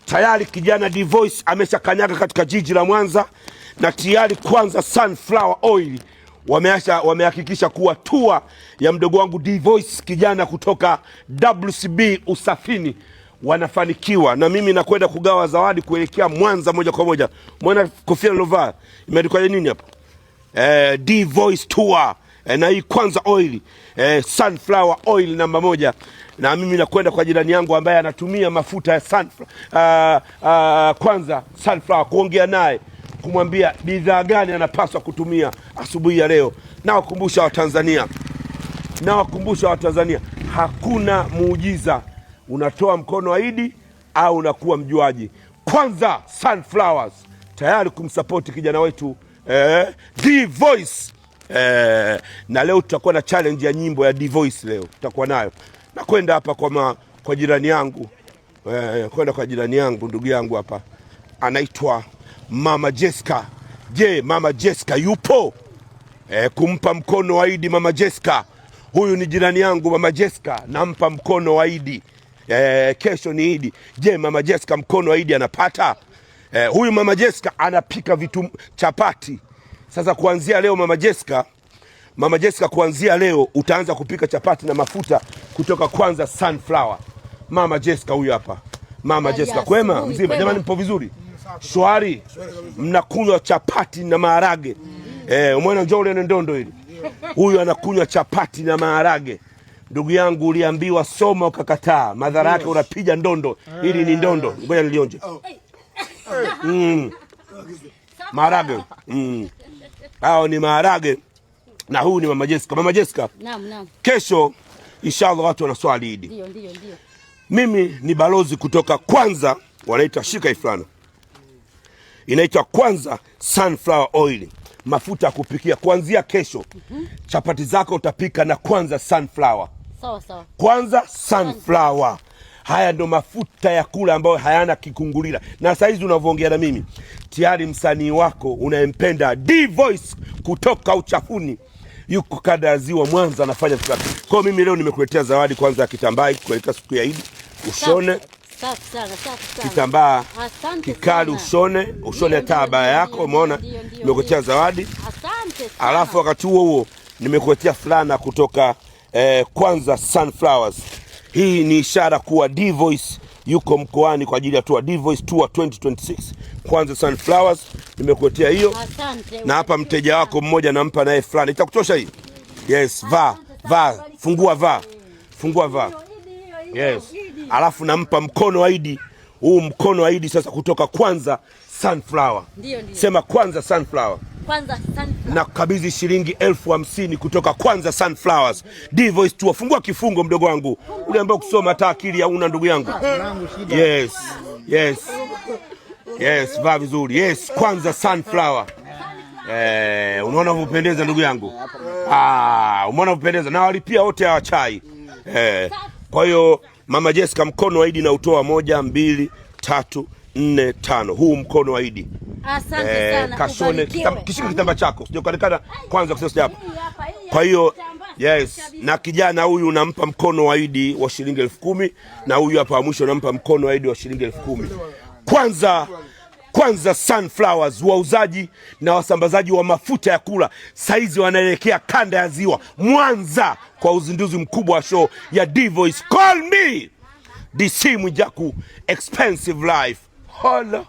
Tayari kijana D-Voice ameshakanyaga katika jiji la Mwanza, na tayari Kwanza Sunflower Oil wamehakikisha kuwa tour ya mdogo wangu D-Voice kijana kutoka WCB Usafini wanafanikiwa, na mimi nakwenda kugawa zawadi kuelekea Mwanza moja kwa moja. Mwana kofia lovaa imeandikwa nini hapa? D-Voice tour, na hii Kwanza Oil, Sunflower Oil namba 1, na mimi nakwenda kwa jirani yangu ambaye anatumia mafuta ya Kwanza Sunflower, kuongea naye kumwambia bidhaa gani anapaswa kutumia asubuhi ya leo. Nawakumbusha Watanzania, hakuna muujiza unatoa mkono wa Idi au unakuwa mjuaji. Kwanza Sunflowers tayari kumsupport kijana wetu D-Voice, na leo tutakuwa na challenge ya nyimbo ya D-Voice. Leo tutakuwa nayo, na kwenda hapa kwa jirani yangu, ndugu yangu hapa anaitwa Mama Jessica. Je, Mama Jessica yupo kumpa mkono wa Idi? Mama Jessica, huyu ni jirani yangu. Mama Jessica nampa mkono wa Idi. Kesho ni Idi. Je, Mama Jessica mkono wa Idi anapata? Huyu Mama Jessica anapika vitu chapati. Sasa kuanzia leo Mama Jessica kuanzia leo utaanza kupika chapati na mafuta kutoka Kwanza Sunflower. Mama Jessica huyu hapa. Mama Jessica, kwema mzima? Jamani, mpo vizuri? Shwari? Mnakunywa chapati na maharage. Umeona njoo ile ndondo hili. Huyu anakunywa chapati na maharage. Ndugu yangu, uliambiwa soma ukakataa. Madhara yake unapiga ndondo. Hili ni ndondo. Ngoja nilionje. Maharage. Hao ni maharage. Na huyu ni Mama Jessica. Mama Jessica. Naam. Kesho inshallah watu wanaswali Idi. Ndio. Mimi ni balozi kutoka Kwanza, wanaita shika iflana. Inaitwa Kwanza Sunflower Oil. Mafuta ya kupikia kuanzia kesho. Chapati zako utapika na Kwanza Sunflower. Sawa. Kwanza Sunflower. Haya ndo mafuta ya kula ambayo hayana kikungulila. Na saizi unavyoongea na mimi, tayari msanii wako unayempenda D-Voice kutoka uchafuni yuko kada ya Ziwa Mwanza anafanya vitu. Kwa mimi leo nimekuletea zawadi kwanza ya kitambaa kuelekea siku ya Idi. Ushone. Safi sana. Kitambaa kikali ushone hata abaya yako. Umeona nimekuletea zawadi. Asante sana. Alafu wakati huo nimekuletea fulana kutoka Kwanza Sunflowers. Hii ni ishara kuwa D-Voice yuko mkoani kwa ajili ya tour D-Voice Tour 2026. Kwanza Sunflowers nimekuletea hiyo. Asante. Na hapa mteja wako mmoja nampa naye fulana. Itakutosha hii? Yes, vaa. Fungua vaa. Yes. Alafu nampa mkono wa Idi. Huu mkono wa Idi sasa kutoka Kwanza Sunflower. Ndio. Sema Kwanza Sunflower. Kwanza Sunflower. Na kabidhi shilingi 50,000 kutoka Kwanza Sunflowers. D-Voice Tour. Fungua kifungo mdogo wangu. Uliambiwa kusoma hata akili hauna ndugu yangu. Yes, vaa vizuri. Yes, Kwanza Sunflower. Unaona unapendeza ndugu yangu. Umeona unapendeza. Na walipia wote hawa chai. Kwa hiyo Mama Jessica mkono wa Idi na utoa 1, 2, 3, 4, 5. Huu mkono wa Idi. Asante sana. Kashone kishika kitambaa chako. Sijokanikana kwanza kusema hapa. Kwa hiyo yes, na kijana huyu unampa mkono wa Idi wa shilingi 10,000, na huyu hapa mwisho unampa mkono wa Idi wa shilingi 10,000. Kwanza Sunflowers, wauzaji na wasambazaji wa mafuta ya kula, saizi wanaelekea kanda ya Ziwa Mwanza kwa uzinduzi mkubwa wa show ya D-Voice. Call me DC Mwijaku, expensive life. Hola.